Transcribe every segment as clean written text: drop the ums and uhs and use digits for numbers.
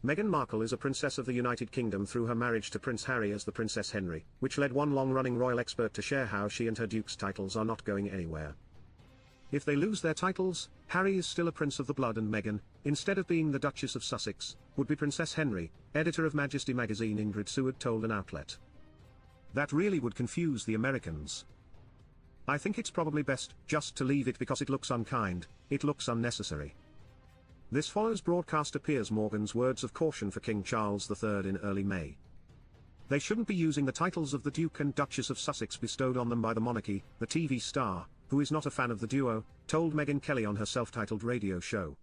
Meghan Markle is a princess of the United Kingdom through her marriage to Prince Harry as the Princess Henry, which led one long-running royal expert to share how she and her duke's titles are not going anywhere. If they lose their titles, Harry is still a prince of the blood and Meghan, instead of being the Duchess of Sussex, would be Princess Henry, editor of Majesty magazine Ingrid Seward told an outlet. That really would confuse the Americans. I think it's probably best just to leave it because it looks unkind, it looks unnecessary. This follows broadcaster Piers Morgan's words of caution for King Charles III in early May. They shouldn't be using the titles of the Duke and Duchess of Sussex bestowed on them by the monarchy, the TV star, who is not a fan of the duo, told Megyn Kelly on her self-titled radio show.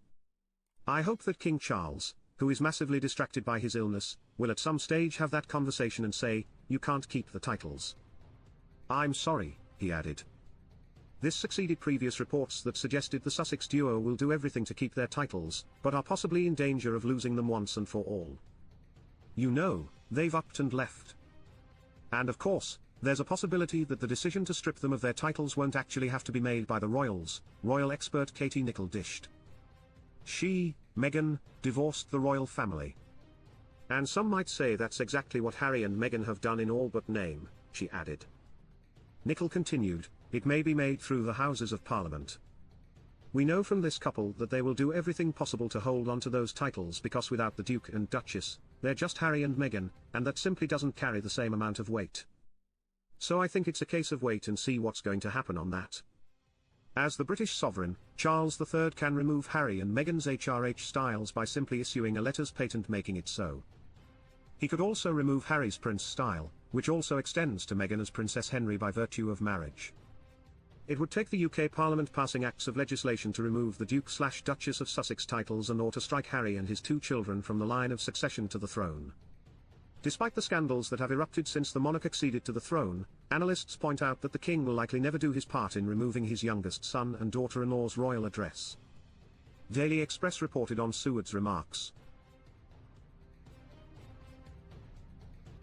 I hope that King Charles, who is massively distracted by his illness, will at some stage have that conversation and say, "You can't keep the titles." "I'm sorry," he added. This succeeded previous reports that suggested the Sussex duo will do everything to keep their titles, but are possibly in danger of losing them once and for all. You know, they've upped and left. And of course, there's a possibility that the decision to strip them of their titles won't actually have to be made by the royals, royal expert Katie Nicholl dished. She, Meghan, divorced the royal family. And some might say that's exactly what Harry and Meghan have done in all but name, she added. Nicholl continued, "It may be made through the Houses of Parliament. We know from this couple that they will do everything possible to hold on to those titles because without the Duke and Duchess, they're just Harry and Meghan, and that simply doesn't carry the same amount of weight. So I think it's a case of wait and see what's going to happen on that." As the British sovereign, Charles III can remove Harry and Meghan's HRH styles by simply issuing a letters patent making it so. He could also remove Harry's prince style, which also extends to Meghan as Princess Henry by virtue of marriage. It would take the UK Parliament passing acts of legislation to remove the Duke/Duchess of Sussex titles and or to strike Harry and his two children from the line of succession to the throne. Despite the scandals that have erupted since the monarch acceded to the throne, analysts point out that the king will likely never do his part in removing his youngest son and daughter-in-law's royal address. Daily Express reported on Seward's remarks.